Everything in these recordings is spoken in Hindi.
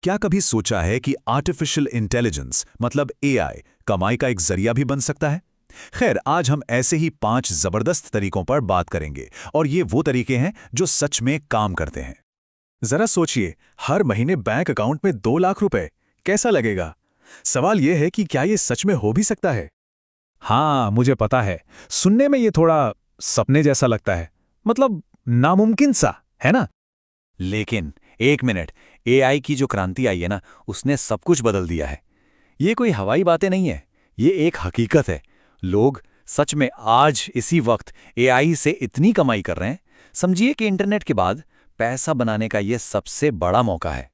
क्या कभी सोचा है कि आर्टिफिशियल इंटेलिजेंस मतलब एआई कमाई का एक जरिया भी बन सकता है? खैर, आज हम ऐसे ही 5 जबरदस्त तरीकों पर बात करेंगे और ये वो तरीके हैं जो सच में काम करते हैं। जरा सोचिए, हर महीने बैंक अकाउंट में 2 लाख रुपए, कैसा लगेगा? सवाल यह है कि क्या ये सच में हो भी सकता है? हाँ, मुझे पता है, सुनने में ये थोड़ा सपने जैसा लगता है, मतलब नामुमकिन सा, है ना? लेकिन एक मिनट, एआई की जो क्रांति आई है ना, उसने सब कुछ बदल दिया है। ये कोई हवाई बातें नहीं है, ये एक हकीकत है। लोग सच में आज इसी वक्त एआई से इतनी कमाई कर रहे हैं। समझिए कि इंटरनेट के बाद पैसा बनाने का ये सबसे बड़ा मौका है।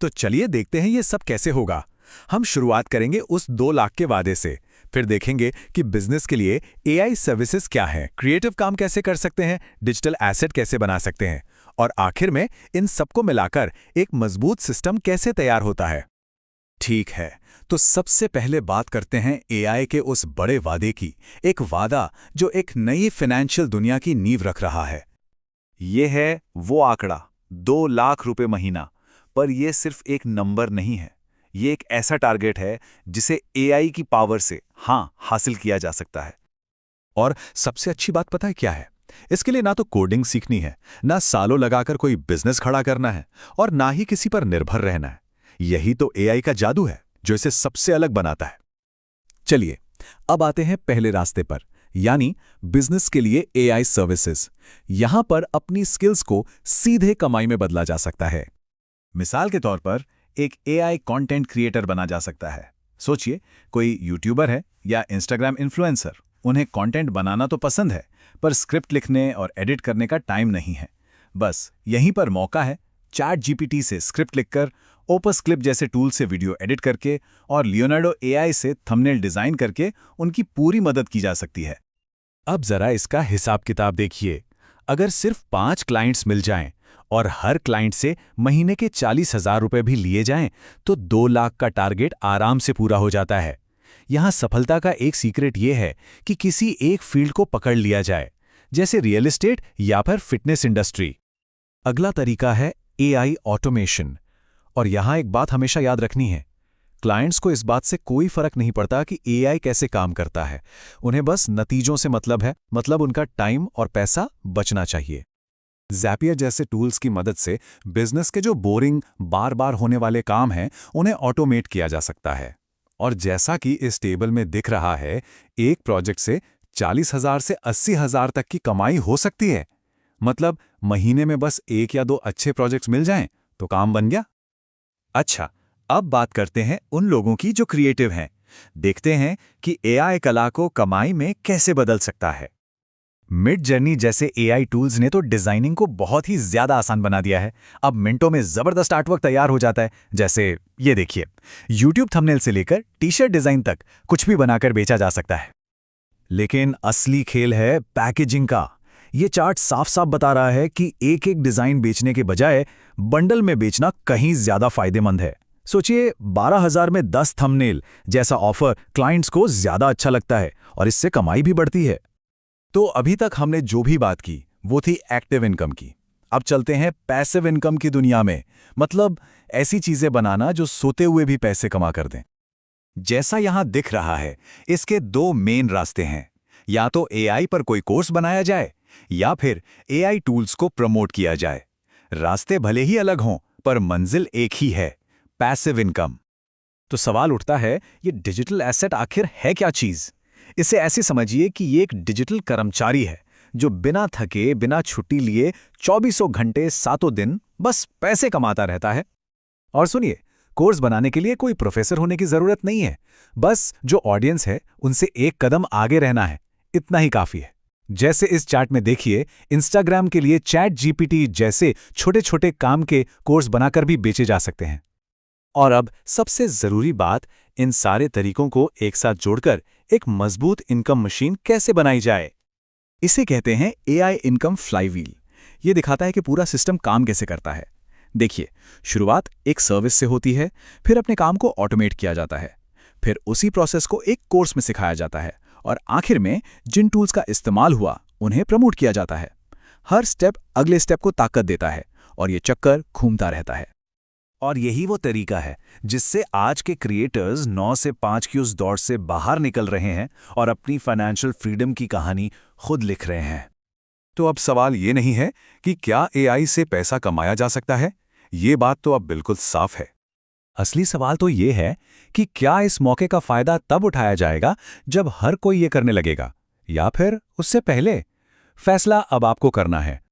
तो चलिए देखते हैं ये सब कैसे होगा। हम शुरुआत करेंगे उस 2 लाख के वादे से, फिर देखेंगे कि बिजनेस के लिए एआई सर्विसेज क्या हैं, क्रिएटिव काम कैसे कर सकते हैं, डिजिटल एसेट कैसे बना सकते हैं, और आखिर में इन सबको मिलाकर एक मजबूत सिस्टम कैसे तैयार होता है। ठीक है, तो सबसे पहले बात करते हैं एआई के उस बड़े वादे की, एक वादा जो एक नई फाइनेंशियल दुनिया की नींव रख रहा है। ये है वो आंकड़ा, 2 लाख रुपए महीना। पर यह सिर्फ एक नंबर नहीं है, ये एक ऐसा टारगेट है जिसे एआई की पावर से हासिल किया जा सकता है। और सबसे अच्छी बात पता है क्या है? इसके लिए ना तो कोडिंग सीखनी है, ना सालों लगाकर कोई बिजनेस खड़ा करना है, और ना ही किसी पर निर्भर रहना है। यही तो एआई का जादू है जो इसे सबसे अलग बनाता है। चलिए, अब आते हैं पहले रास्ते पर, यानी बिजनेस के लिए एआई सर्विसेज। यहां पर अपनी स्किल्स को सीधे कमाई में बदला जा सकता है। मिसाल के तौर पर एक एआई कंटेंट क्रिएटर बना जा सकता है। सोचिए, कोई यूट्यूबर है या इंस्टाग्राम इन्फ्लुएंसर, उन्हें कंटेंट बनाना तो पसंद है, पर स्क्रिप्ट लिखने और एडिट करने का टाइम नहीं है। बस यहीं पर मौका है। चैट जीपीटी से स्क्रिप्ट लिखकर, ओपस क्लिप जैसे टूल से वीडियो एडिट करके और लियोनार्डो एआई से थंबनेल डिजाइन करके उनकी पूरी मदद की जा सकती है। अब जरा इसका हिसाब किताब देखिए। अगर सिर्फ 5 क्लाइंट्स मिल जाएं और हर क्लाइंट से महीने के 40,000 रुपए भी लिए जाएं, तो 2 लाख का टारगेट आराम से पूरा हो जाता है। यहां सफलता का एक सीक्रेट यह है कि किसी एक फील्ड को पकड़ लिया जाए, जैसे रियल एस्टेट या फिर फिटनेस इंडस्ट्री। अगला तरीका है एआई ऑटोमेशन। और यहां एक बात हमेशा याद रखनी है, क्लाइंट्स को इस बात से कोई फर्क नहीं पड़ता कि एआई कैसे काम करता है। उन्हें बस नतीजों से मतलब है, मतलब उनका टाइम और पैसा बचना चाहिए। ज़ैपियर जैसे टूल्स की मदद से बिजनेस के जो बोरिंग, बार बार होने वाले काम हैं, उन्हें ऑटोमेट किया जा सकता है। और जैसा कि इस टेबल में दिख रहा है, एक प्रोजेक्ट से 40,000 से 80,000 तक की कमाई हो सकती है। मतलब महीने में बस 1 या 2 अच्छे प्रोजेक्ट्स मिल जाएं तो काम बन गया। अच्छा, अब बात करते हैं उन लोगों की जो क्रिएटिव हैं। देखते हैं कि एआई कला को कमाई में कैसे बदल सकता है। मिड जर्नी जैसे एआई टूल्स ने तो डिजाइनिंग को बहुत ही ज्यादा आसान बना दिया है। अब मिनटों में जबरदस्त आर्टवर्क तैयार हो जाता है। जैसे ये देखिए, यूट्यूब थंबनेल से लेकर टी-शर्ट डिजाइन तक कुछ भी बनाकर बेचा जा सकता है। लेकिन असली खेल है पैकेजिंग का। ये चार्ट साफ साफ बता रहा है कि एक एक डिजाइन बेचने के बजाय बंडल में बेचना कहीं ज्यादा फायदेमंद है। सोचिए, 12,000 में 10 थंबनेल जैसा ऑफर क्लाइंट्स को ज्यादा अच्छा लगता है और इससे कमाई भी बढ़ती है। तो अभी तक हमने जो भी बात की वो थी एक्टिव इनकम की। अब चलते हैं पैसिव इनकम की दुनिया में, मतलब ऐसी चीजें बनाना जो सोते हुए भी पैसे कमा कर दें। जैसा यहां दिख रहा है, इसके 2 मेन रास्ते हैं। या तो एआई पर कोई कोर्स बनाया जाए या फिर एआई टूल्स को प्रमोट किया जाए। रास्ते भले ही अलग हों, पर मंजिल एक ही है, पैसिव इनकम। तो सवाल उठता है, ये डिजिटल एसेट आखिर है क्या चीज? इसे ऐसे समझिए कि ये एक डिजिटल कर्मचारी है जो बिना थके, बिना छुट्टी लिए 24 घंटे 7 दिन बस पैसे कमाता रहता है। और सुनिए, कोर्स बनाने के लिए कोई प्रोफेसर होने की जरूरत नहीं है। बस जो ऑडियंस है उनसे एक कदम आगे रहना है, इतना ही काफी है। जैसे इस चार्ट में देखिए, इंस्टाग्राम के लिए चैट जीपीटी जैसे छोटे छोटे काम के कोर्स बनाकर भी बेचे जा सकते हैं। और अब सबसे जरूरी बात, इन सारे तरीकों को एक साथ जोड़कर एक मजबूत इनकम मशीन कैसे बनाई जाए। इसे कहते हैं एआई इनकम फ्लाईव्हील। ये दिखाता है कि पूरा सिस्टम काम कैसे करता है। देखिए, शुरुआत एक सर्विस से होती है, फिर अपने काम को ऑटोमेट किया जाता है, फिर उसी प्रोसेस को एक कोर्स में सिखाया जाता है, और आखिर में जिन टूल्स का इस्तेमाल हुआ उन्हें प्रमोट किया जाता है। हर स्टेप अगले स्टेप को ताकत देता है और ये चक्कर घूमता रहता है। और यही वो तरीका है जिससे आज के क्रिएटर्स 9 से 5 की उस दौड़ से बाहर निकल रहे हैं और अपनी फाइनेंशियल फ्रीडम की कहानी खुद लिख रहे हैं। तो अब सवाल ये नहीं है कि क्या एआई से पैसा कमाया जा सकता है, ये बात तो अब बिल्कुल साफ है। असली सवाल तो ये है कि क्या इस मौके का फायदा तब उठाया जाएगा जब हर कोई ये करने लगेगा, या फिर उससे पहले? फैसला अब आपको करना है।